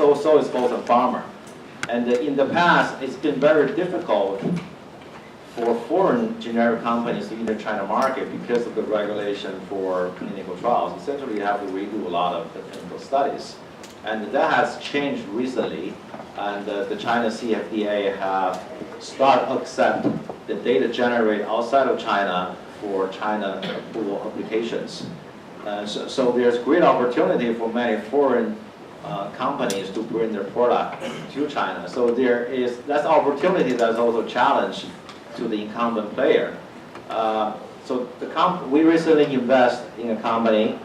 so is Fosun Pharma. And in the past, it's been very difficult for foreign generic companies to enter China market because of the regulation for clinical trials. Essentially, you have to redo a lot of the clinical studies. And that has changed recently. And the China CFDA have started to accept the data generated outside of China for China approval applications. So there's great opportunity for many foreign companies to bring their product to China. So that's opportunity that's also a challenge to the incumbent player. So we recently invest in a company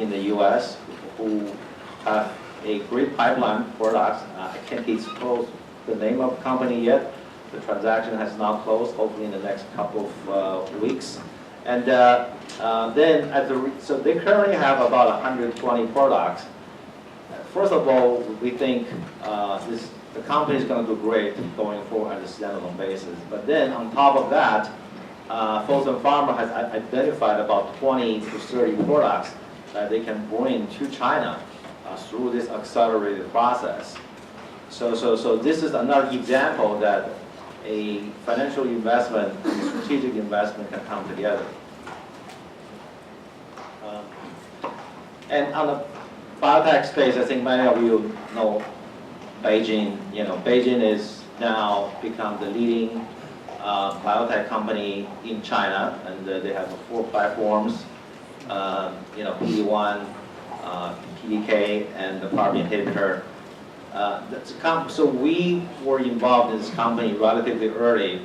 in the US who have a great pipeline of products. I can't disclose the name of the company yet. The transaction has not closed, hopefully in the next couple of weeks. And so they currently have about 120 products. First of all, we think the company is going to do great going forward on a standalone basis. But then on top of that, Fosun Pharma has identified about 20 to 30 products that they can bring to China through this accelerated process. So this is another example that a financial investment and strategic investment can come together. And on the biotech space, I think many of you know Beijing. Beijing is now become the leading biotech company in China, and they have 4 platforms. PD-1, PDK, and the PARP inhibitor. So we were involved in this company relatively early.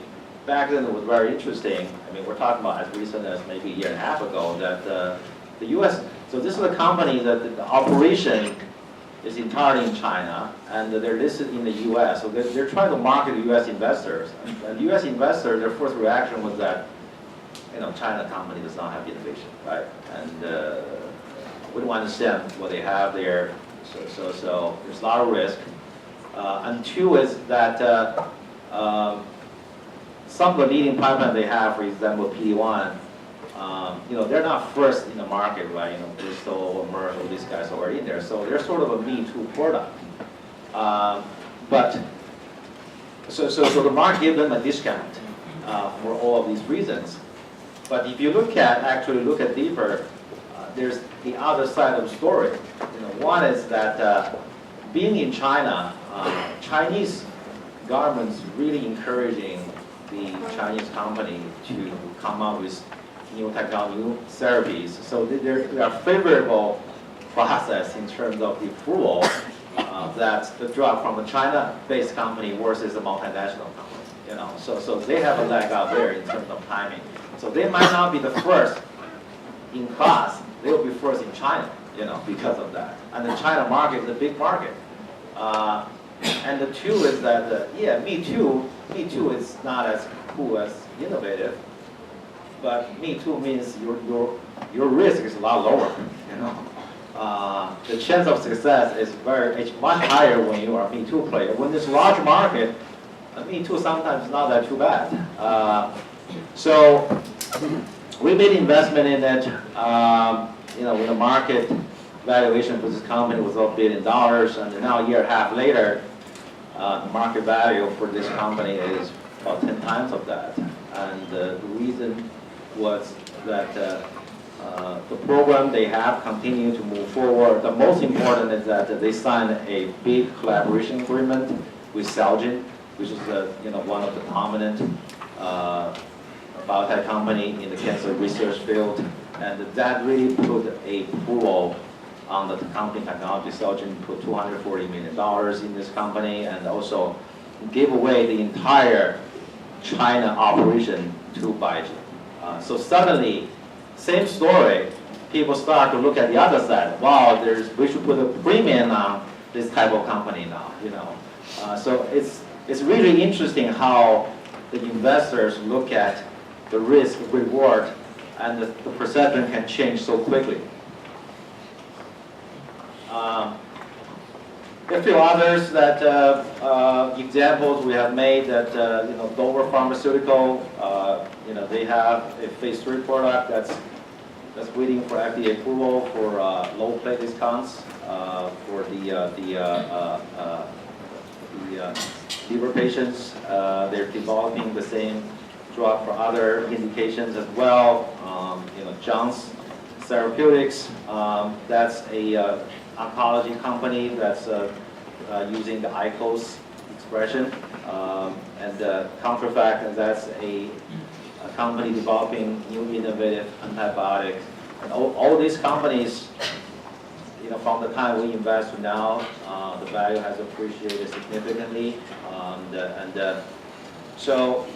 Back then, it was very interesting. I mean, we're talking about as recent as maybe a year and a half ago that the U.S. So this is a company that the operation is entirely in China, and they're listed in the U.S. So they're trying to market to U.S. investors. And U.S. investors, their first reaction was that, China company does not have innovation, right? And we don't understand what they have there. So there's a lot of risk. And two is that some of the leading pipeline they have, for example, PD-1, they're not first in the market, right? Bristol or Merck or these guys are already in there. So they're sort of a me-too product. So the market gave them a discount for all of these reasons. But if you look at deeper, there's the other side of the story. One is that being in China, Chinese government's really encouraging the Chinese company to come up with new technology, new therapies. So there are favorable process in terms of the approval that's the drug from a China-based company versus a multinational company. So they have a leg out there in terms of timing. So they might not be the first in class. They will be first in China, because of that. And the China market is a big market. And the two is that, me too is not as cool as innovative, but me too means your risk is a lot lower, The chance of success is much higher when you are a me too player. When this large market, me too sometimes is not that too bad. So we made investment in it. When the market valuation for this company was $1 billion, and now a year and a half later, the market value for this company is about 10 times of that. And the reason was that the program they have continued to move forward. The most important is that they signed a big collaboration agreement with Celgene, which is one of the dominant biotech company in the cancer research field, and that really put a pull on the company technology. Celgene put $240 million in this company, and also gave away the entire China operation to Beijing. So suddenly, same story, people start to look at the other side. Wow, we should put a premium on this type of company now. So it's really interesting how the investors look at the risk reward, and the perception can change so quickly. There are a few others that examples we have made that Dover Pharmaceutical, they have a phase 3 product that's That's waiting for FDA approval for low plate discounts for the liver patients. They're developing the same drug for other indications as well. John's Therapeutics, that's a oncology company that's using the ICOS expression, and Contrafact, that's a company developing new innovative antibiotics. And all these companies, from the time we invest to now, the value has appreciated significantly, so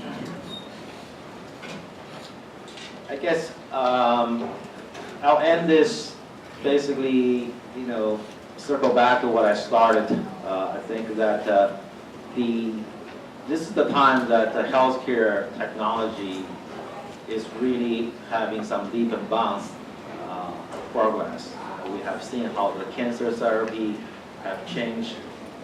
I guess I'll end this basically, circle back to what I started. I think that this is the time that the healthcare technology is really having some leap and bounds progress. We have seen how the cancer therapy have changed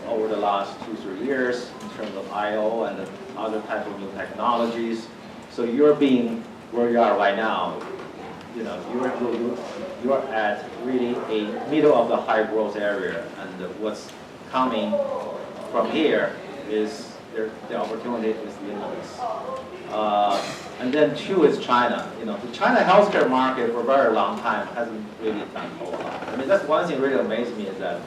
over the last 2-3 years in terms of IO and the other type of new technologies. So you're being where you are right now. You're at really a middle of the high growth area, and what's coming from here is the opportunity is limitless. And then two is China. The China healthcare market for a very long time hasn't really done a whole lot. I mean, that's one thing really amazed me, is that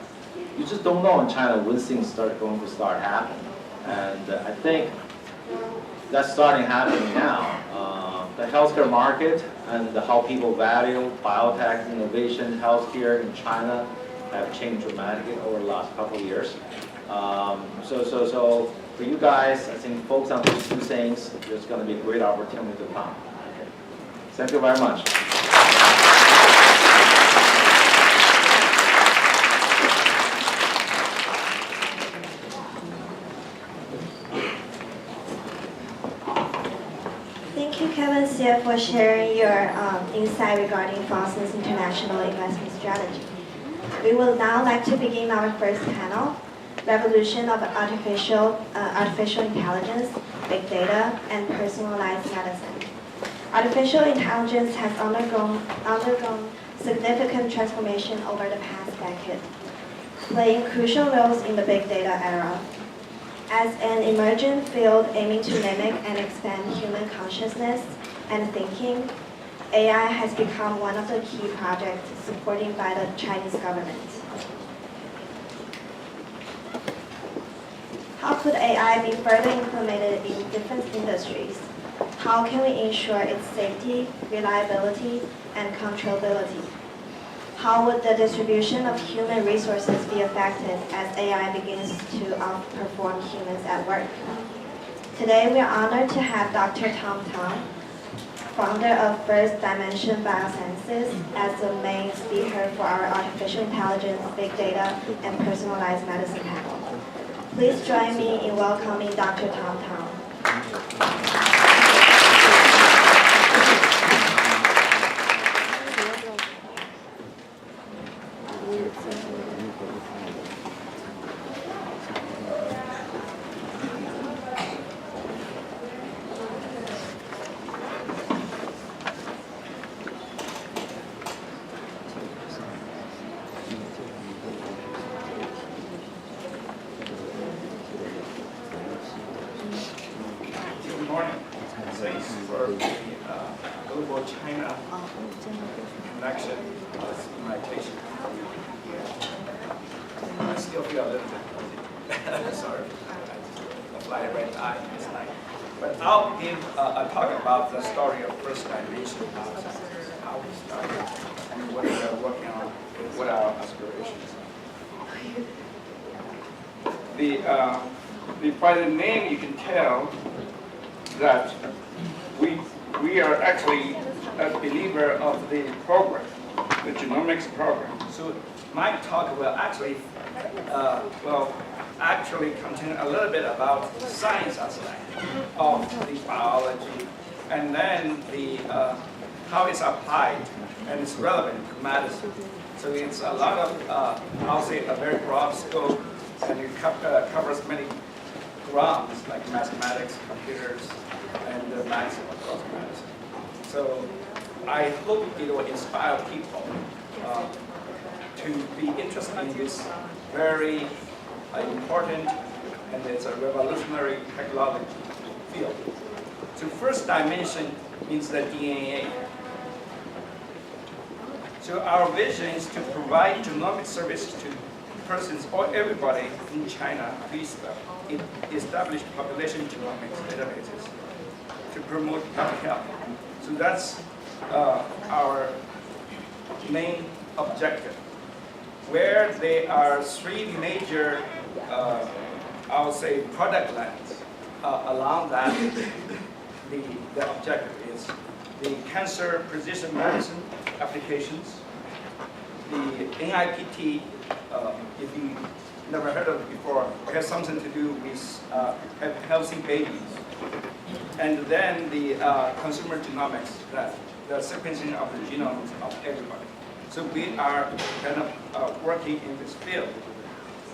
you just don't know in China when things going to start happening. And I think that's starting happening now. The healthcare market and how people value biotech innovation, healthcare in China have changed dramatically over the last couple of years. So for you guys, I think focus on these two things. There's going to be a great opportunity to come. Okay. Thank you very much. Thank you, Kevin Xie, for sharing your insight regarding Fox's international investment strategy. We will now like to begin our first panel, Revolution of Artificial Intelligence, Big Data, and Personalized Medicine. Artificial intelligence has undergone significant transformation over the past decade, playing crucial roles in the big data era. As an emerging field aiming to mimic and expand human consciousness and thinking, AI has become one of the key projects supported by the Chinese government. How could AI be further implemented in different industries? How can we ensure its safety, reliability, and controllability? How would the distribution of human resources be affected as AI begins to outperform humans at work? Today, we are honored to have Dr. Tom Tang, founder of First Dimension Biosciences, as the main speaker for our Artificial Intelligence, Big Data, and Personalized Medicine panel. Please join me in welcoming Dr. Tom Tang. Good morning. Thanks for the Global China Connection invitation. I still feel a little bit sorry. I fly a red eye this night. But I'll give a talk about the story of First Dimension, how we started, and what we are working on, what are our aspirations. By the name, you can tell that we are actually a believer of the program, the genomics program. So my talk will actually contain a little bit about the science aspect of the biology, and then how it's applied and it's relevant to medicine. So it's a lot of, I'll say, a very broad scope, and it covers many grounds like mathematics, computers, and medicine across medicine. So I hope it will inspire people to be interested in this very important and it's a revolutionary technology field. So first dimension means the DNA. So our vision is to provide genomic services to persons or everybody in China to establish population genomics databases to promote public health. So that's our main objective. Where there are three major, I would say, product lines along that, the objective is the cancer precision medicine applications, the NIPT, if you never heard of it before, it has something to do with healthy babies. And then the consumer genomics, the sequencing of the genomes of everybody. So we are kind of working in this field.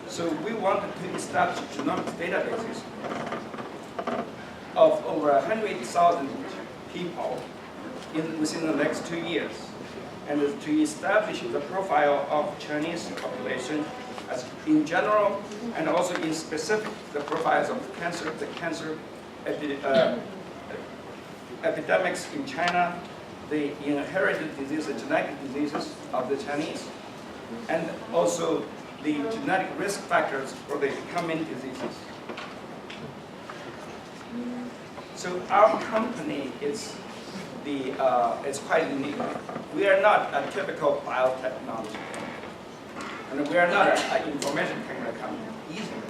So we wanted to establish genomics databases of over 100,000 people within the next 2 years, and to establish the profile of Chinese population as in general, and also in specific the profiles of cancer, the cancer epidemics in China, the inherited diseases, genetic diseases of the Chinese, and also the genetic risk factors for the common diseases. So our company is it's quite unique. We are not a typical biotechnology company, and we are not an information technology company either.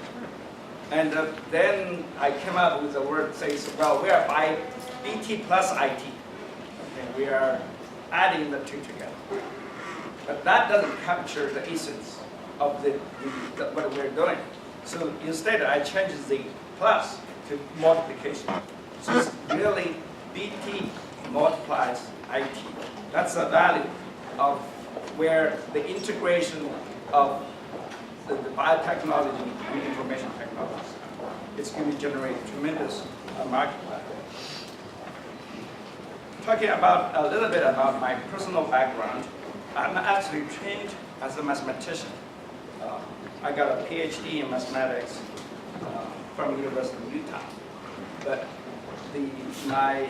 And then I came up with the word says, well, we are BT plus IT. Okay, we are adding the two together. But that doesn't capture the essence of what we're doing. So instead, I changed the plus to multiplication. So it's really BT multiplies IT. That's the value of where the integration of the biotechnology and information technologies. It's going to generate tremendous market value. Talking about a little bit about my personal background, I'm actually trained as a mathematician. I got a PhD in mathematics from University of Utah. But my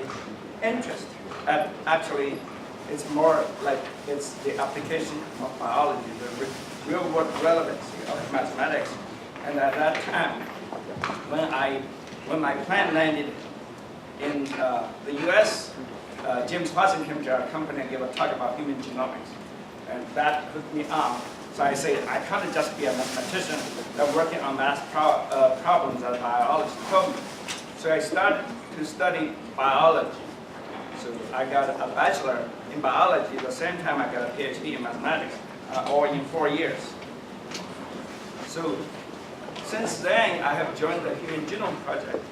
interest actually it's more like it's the application of biology, the real world relevancy of mathematics. And at that time, when my plan landed in the US, James Watson came to our company and gave a talk about human genomics. And that hooked me on. So I said, I can't just be a mathematician that's working on math problems as biology told me. So I started to study biology. So I got a bachelor in biology at the same time I got a PhD in mathematics, all in 4 years. So since then, I have joined the Human Genome Project,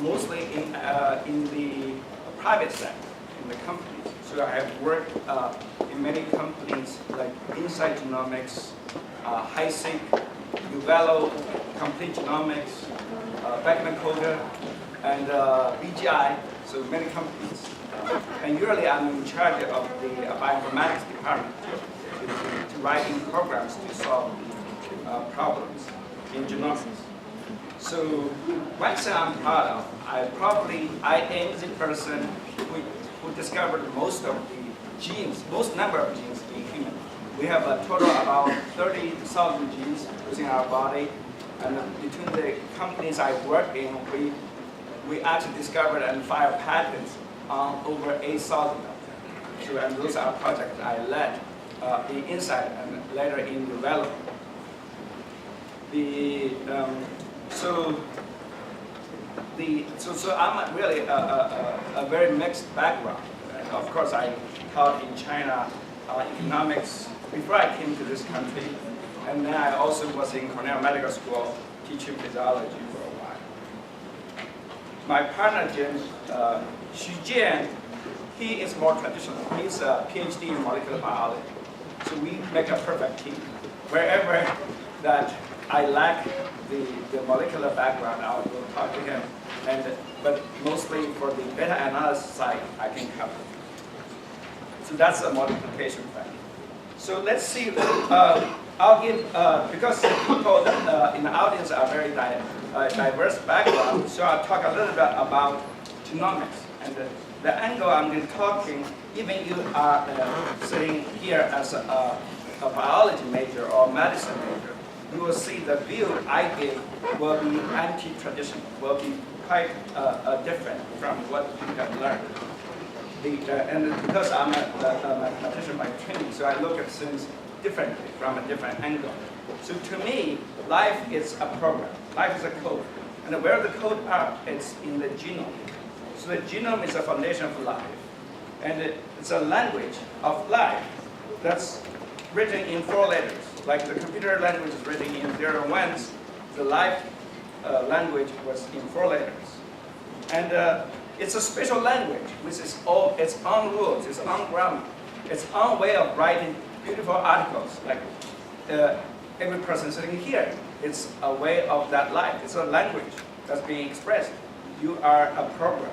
mostly in the private sector, in the companies. So I have worked in many companies like Insight Genomics, HiSeq, Uvelo, Complete Genomics, Beckman Coulter, and BGI, so many companies. And usually I'm in charge of the bioinformatics department to writing programs to solve problems in genomics. So one thing I'm proud of, I am the person who discovered most of the genes, most number of genes in human. We have a total of about 30,000 genes within our body, and between the companies I work in, we actually discovered and filed patents on over 8,000 of them. So, and those are projects I led in Insight and later in development. So I'm really a very mixed background. And of course, I taught in China economics before I came to this country, and then I also was in Cornell Medical School teaching physiology for a while. My partner, Xu Jian, he is more traditional. He's a PhD in molecular biology. So we make a perfect team. Wherever that I lack the molecular background, I will talk to him. But mostly for the data analysis side, I can cover. So that's a multiplication factor. So let's see. I'll give, because the people in the audience are very diverse background, so I'll talk a little bit about genomics. And the angle I'm going to talking, even you are sitting here as a biology major or medicine major, you will see the view I give will be anti-traditional, will be quite different from what you have learned. And because I'm a mathematician by training, so I look at things differently from a different angle. So to me, life is a program. Life is a code. And where the code are, it's in the genome. So the genome is a foundation of life. And it's a language of life that's written in 4 letters. Like the computer language is written in 0 and 1s, the life language was in 4 letters. And it's a special language, which is all its own rules, its own grammar, its own way of writing beautiful articles. Like every person sitting here, it's a way of that life. It's a language that's being expressed. You are a program.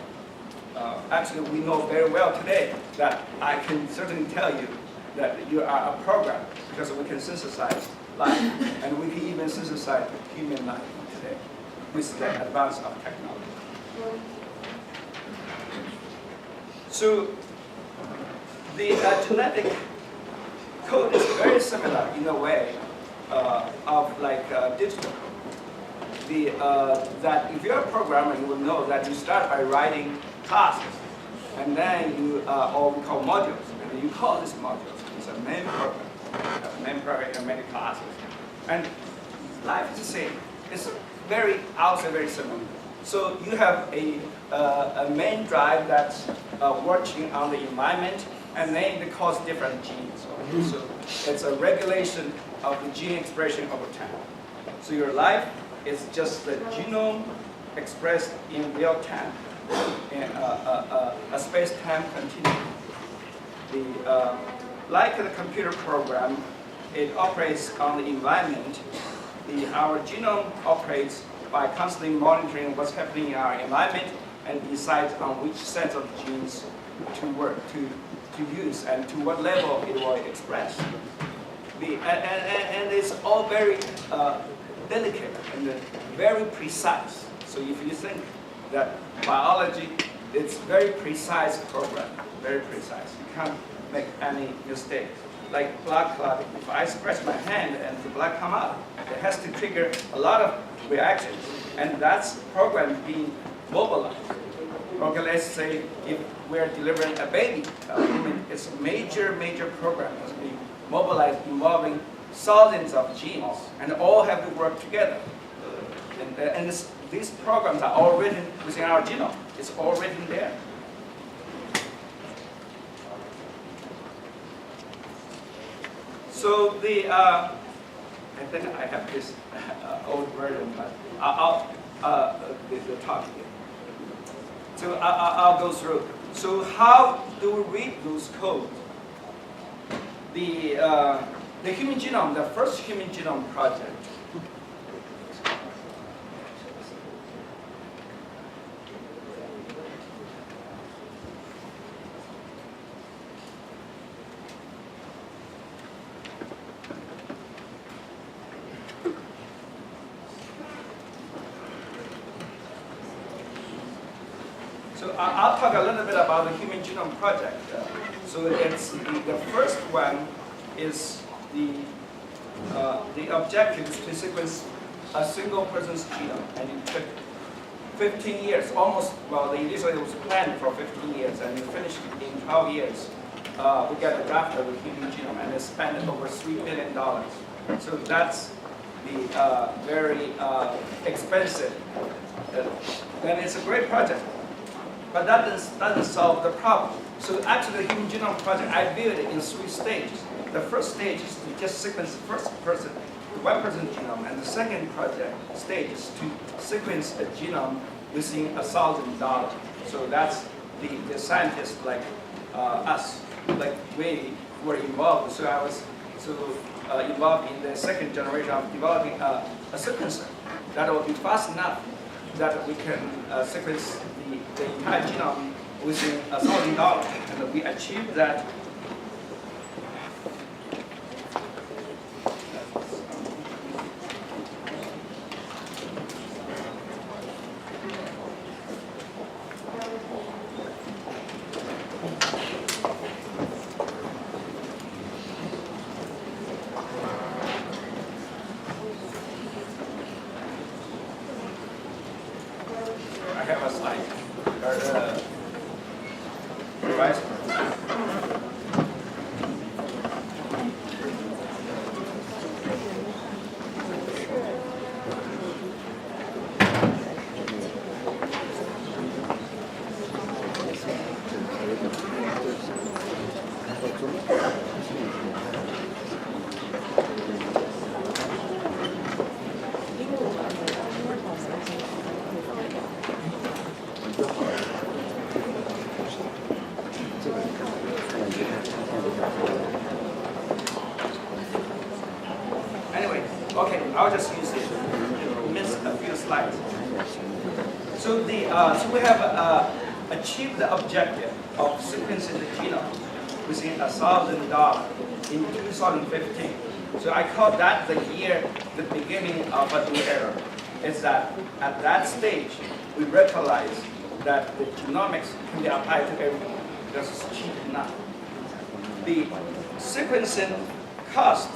Actually, we know very well today that I can certainly tell you that you are a program because we can synthesize life, and we can even synthesize human life today with the advance of technology. So the genetic code is very similar in a way of like digital. That if you're a programmer, you will know that you start by writing classes, and then you, or we call modules, and you call these modules. It's a main program. A main program and many classes. And life is the same. It's very, I would say very similar. So you have a main drive that's working on the environment, and then it calls different genes. So it's a regulation of the gene expression over time. So your life is just the genome expressed in real time, in a space-time continuum. Like the computer program, it operates on the environment. Our genome operates by constantly monitoring what's happening in our environment and decides on which set of genes to work, to use, and to what level it will express. And it's all very delicate and very precise. So if you think that biology, it's very precise program, very precise. You can't make any mistakes. Like blood clotting, if I scratch my hand and the blood come out, it has to trigger a lot of reactions, and that's program being mobilized. Okay, let's say if we're delivering a baby, it's a major program that's being mobilized involving thousands of genes, and all have to work together. And these programs are all written within our genome. It's all written there. So I think I have this old version, but I'll the talk here. So I'll go through. So how do we read those codes? The human genome, the first human genome project. So I'll talk a little bit about the Human Genome Project. So it's the first one is the objective is to sequence a single person's genome, and it took 15 years, almost. Well, initially it was planned for 15 years, and it finished in 12 years. We got the draft of the human genome, and it spent over $3 billion. So that's the very expensive, and it's a great project. But that doesn't solve the problem. So actually, the Human Genome Project, I viewed it in 3 stages. The first stage is to just sequence one person's genome, and the second stage is to sequence a genome within $1,000. So that's the scientists like us, like we were involved. So I was involved in the second generation of developing a sequencer that will be fast enough that we can sequence the entire genome within $1,000, and we achieved that I have a slide. Device. Anyway, okay, I'll just use it. Miss a few slides. So so we have achieved the objective of sequencing the genome within $1,000 in 2015. So I call that the year, the beginning of a new era. Is that at that stage we realize that the genomics can be applied to everything because it's cheap enough. The sequencing cost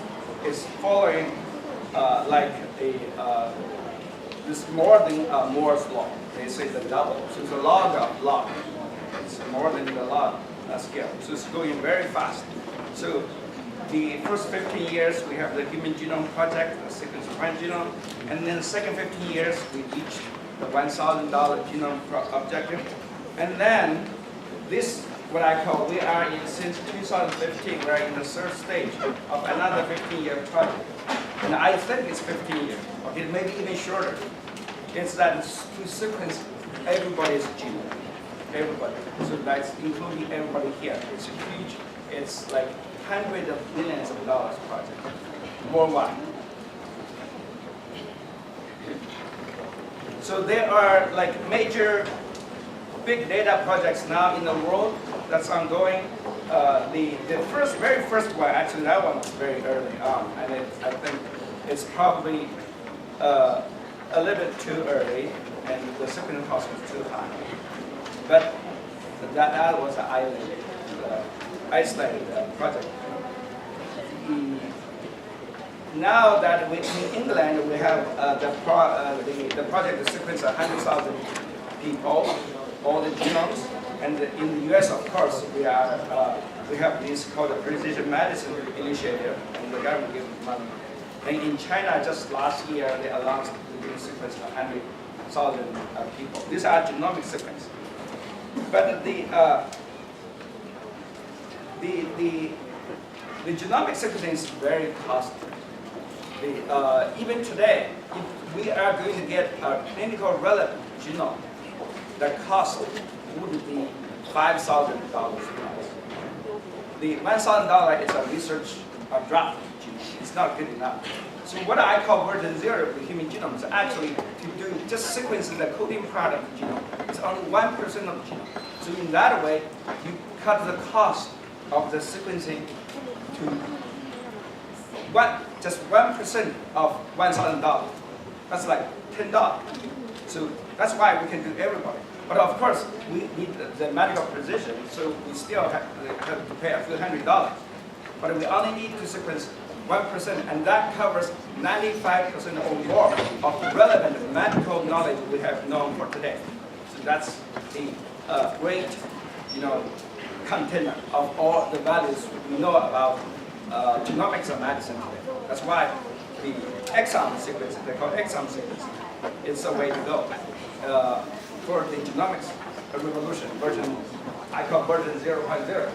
is following like this more than Moore's law. They say the double. So it's a log of log. It's more than the log scale. So it's going very fast. So the first 15 years we have the Human Genome Project, the sequence of one genome, and then the second 15 years we reached the $1,000 genome objective, and then this. What I call, we are in, since 2015, we're in the third stage of another 15-year project. And I think it's 15 years, okay, maybe even shorter. It's that it's to sequence everybody's genome, everybody. So that's including everybody here. It's huge, it's like hundreds of billions of dollars project, worldwide. So there are like major big data projects now in the world that's ongoing. The very first one, actually that one was very early on, and I think it's probably a little bit too early, and the sequencing cost was too high. But that was an isolated project. Now that in England we have the project to sequence 100,000 people, all the genomes, and in the U.S. of course we have this called the Precision Medicine Initiative, and the government gives money. And in China, just last year they announced to sequence 100,000 people. These are genomic sequence, but the genomic sequencing is very costly. Even today, if we are going to get a clinical relevant genome, the cost would be $5,000. The $1,000 is a research draft genome. It's not good enough. So what I call version 0 of the human genome is actually to do just sequencing the coding part of the genome. It's only 1% of the genome. So in that way, you cut the cost of the sequencing to just 1% of $1,000. That's like $10. So that's why we can do everybody. But of course, we need the medical precision, so we still have to pay a few $100s. But we only need to sequence 1%, and that covers 95% or more of the relevant medical knowledge we have known for today. So that's a great, container of all the values we know about genomics of medicine today. That's why the exome sequencing, they call exome sequencing, is the way to go. For the genomics revolution, I call version 0.0,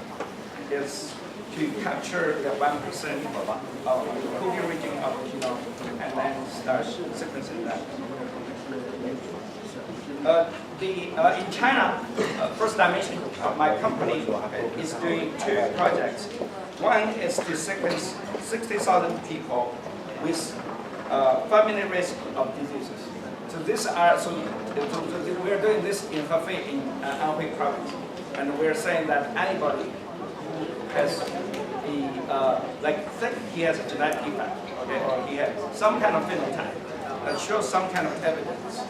is to capture the 1% of the coding region of the genome and then start sequencing that. In China, First Dimension, my company is doing 2 projects. One is to sequence 60,000 people with family risk of diseases. So we're doing this in Hefei in Anhui province, and we're saying that anybody who has think he has a genetic defect, okay, or he has some kind of phenotype that shows some kind of evidence,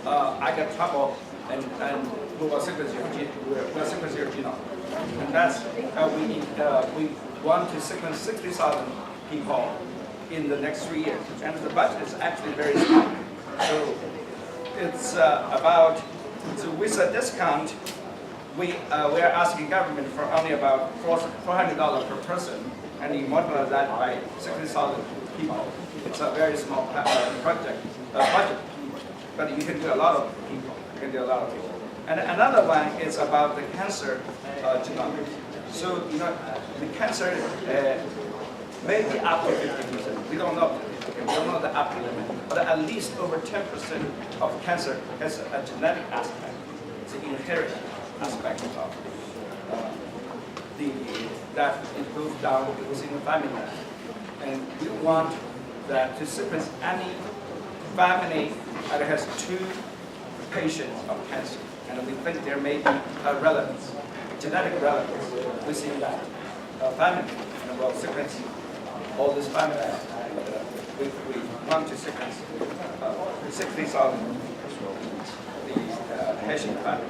I get trouble, and we will sequence your genome, and that's we want to sequence 60,000 people in the next 3 years, and the budget is actually very small. So it's about So with a discount, we are asking government for only about $400 per person, and you multiply that by 60,000 people. It's a very small budget, but you can do a lot of people. You can do a lot of people. And another one is about the cancer genomics. So you know, the cancer may be up to 50%. We don't know. Okay, we don't know the upper limit, but at least over 10% of cancer has a genetic aspect. It's an inherent aspect of that it goes down within the family. And we want that to sequence any family that has 2 patients of cancer. And we think there may be a relevance, genetic relevance within that family. And we'll sequence all these families. We want to sequence 60,000 the patient family.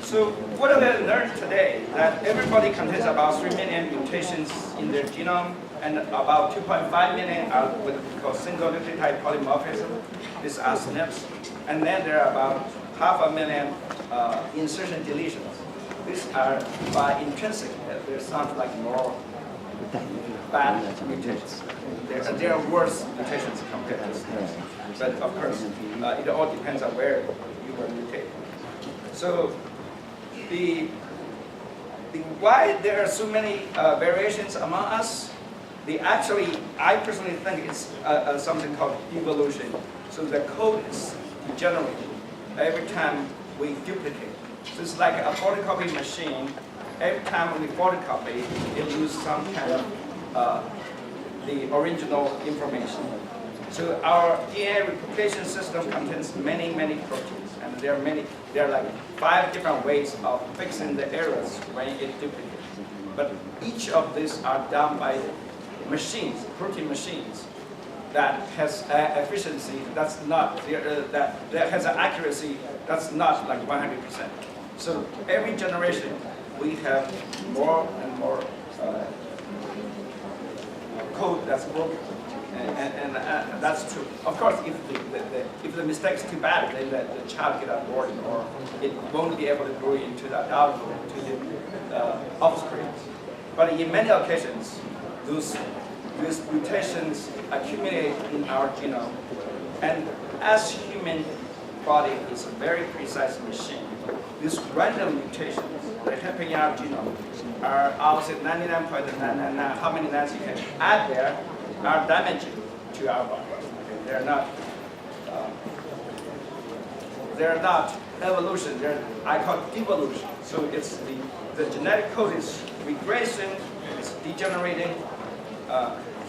So what have we learned today? That everybody contains about 3 million mutations in their genome, and about 2.5 million are what we call single nucleotide polymorphism. These are SNPs. And then there are about 500,000 insertion deletions. These are by intrinsic. They sound like more bad mutations. They are worse mutations compared to SNPs. But of course, it all depends on where you were mutated. So why there are so many variations among us? I personally think it's something called evolution. So the code is degenerated every time we duplicate. So it's like a photocopy machine. Every time we photocopy, it loses some kind of the original information. So our DNA replication system contains many, many proteins, and there are like 5 different ways of fixing the errors when it duplicates. But each of these are done by machines, protein machines, that has efficiency that's not that has an accuracy that's not like 100%. So every generation we have more and more code that's broken. And that's true. Of course, if the mistake is too bad, then the child get aborted, or it won't be able to grow into the adulthood, to the offspring. But in many occasions, those mutations accumulate in our genome. And as human body is a very precise machine, these random mutations that happen in our genome are, I would say, 99.999, how many nines you can add there, are damaging to our body. They're not evolution. I call it devolution. So it's the genetic code is regressing, it's degenerating.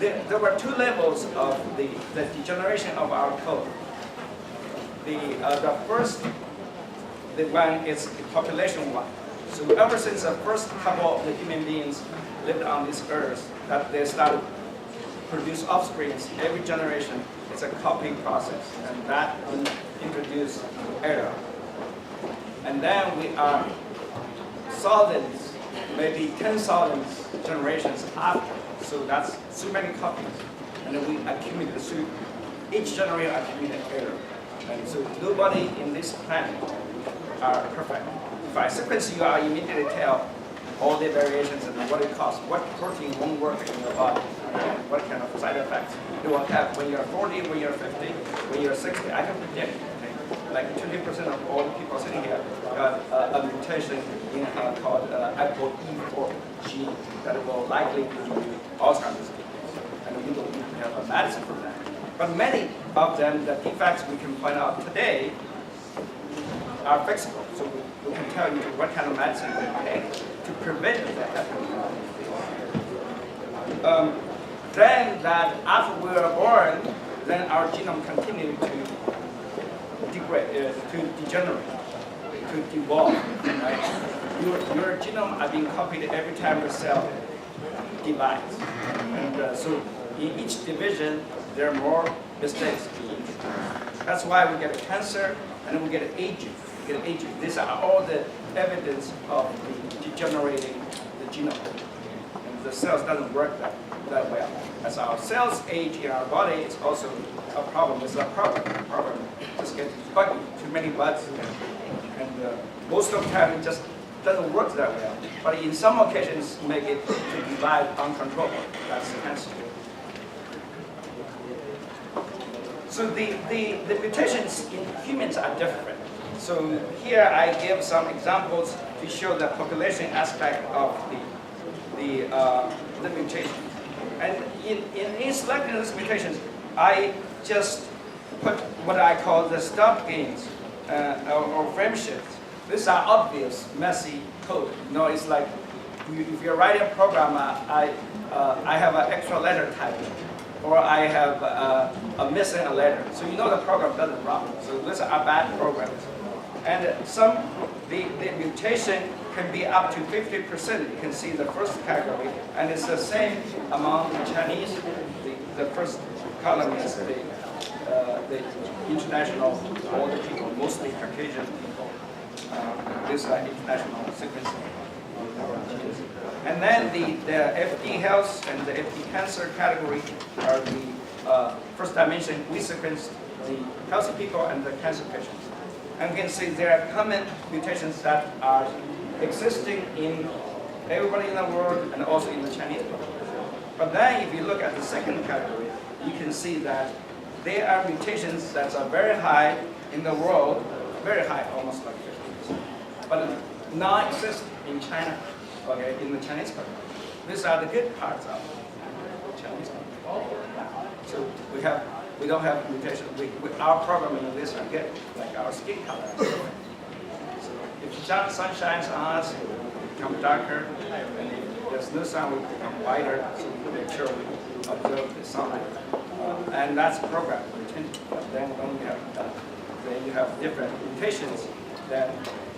There were 2 levels of the degeneration of our code. The first, the one is the population one. So ever since the first couple of the human beings lived on this earth, that they started produce offspring every generation. It's a copying process, and that will introduce error. And then we are thousands, maybe 10,000 generations after. So that's so many copies, and then we accumulate. So each generation accumulates error, and so nobody in this planet are perfect. If I sequence you, I immediately tell all the variations and what it costs, what protein won't work in your body, and what kind of side effects you will have when you're 40, when you're 50, when you're 60. I can predict, like 20% of all the people sitting here got a mutation in called ApoE4 gene that will likely give you Alzheimer's disease, and we don't even have a medicine for that. But many of them, the defects we can point out today, are fixable. So we can tell you what kind of medicine we take to prevent that happening. Then that after we were born, then our genome continued to degrade, to degenerate, to devolve. Right? Your genome are being copied every time the cell divides. And so in each division, there are more mistakes being. That's why we get a cancer and then we get aging. These are all the evidence of the degenerating the genome. And the cells doesn't work that way. that well. As our cells age in our body, it's also a problem. It's a problem. Just getting buggy, too many bugs, and most of the time it just doesn't work that well. But in some occasions, make it to divide uncontrollable. That's cancer. So the mutations in humans are different. So here I give some examples to show the population aspect of the mutation. And in selecting these mutations, I just put what I call the stop gains or frame shifts. These are obvious, messy code. You know, it's like if you're writing a program, I have an extra letter type, or I have a missing a letter. So you know the program doesn't run. So these are bad programs. And the mutation can be up to 50%. You can see the first category, and it's the same among the Chinese. The first column is the international, all the people, mostly Caucasian people. These are international sequencing. And then the FD health and the FD cancer category are the first dimension. We sequence the healthy people and the cancer patients. And you can see there are common mutations that are existing in everybody in the world and also in the Chinese population. But then if you look at the second category, you can see that there are mutations that are very high in the world, very high, almost like 50%, but non-exist in China, okay, in the Chinese population. These are the good parts of Chinese population. So we don't have mutation. Our programming of this are good, like our skin color. So if the sun shines on us, we become darker, and if there's no sun, we become whiter. So we make sure we observe the sunlight, and that's program. But then when you have then you have different mutations. Then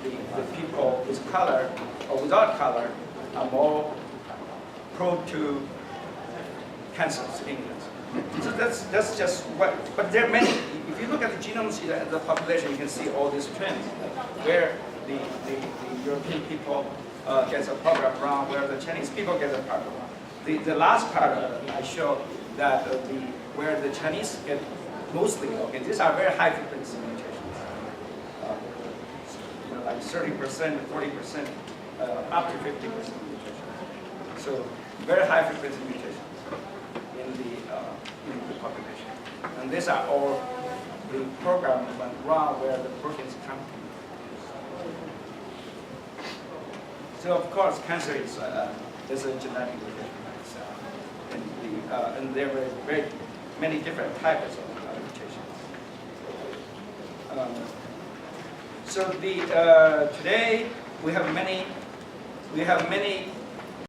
the people with color or without color are more prone to cancer, skin cancer. So that's just what, but there are many. If you look at the genomes of the population, you can see all these trends, where the European people gets a program wrong, where the Chinese people get a program wrong. The last part I show that where the Chinese get mostly, okay, these are very high frequency mutations, like 30%, 40%, up to 50% mutations. So very high frequency mutations in the population. And these are all the programs went wrong where the proteins come from. So of course, cancer is a genetic mutation, and there are very many different types of mutations. So today we have many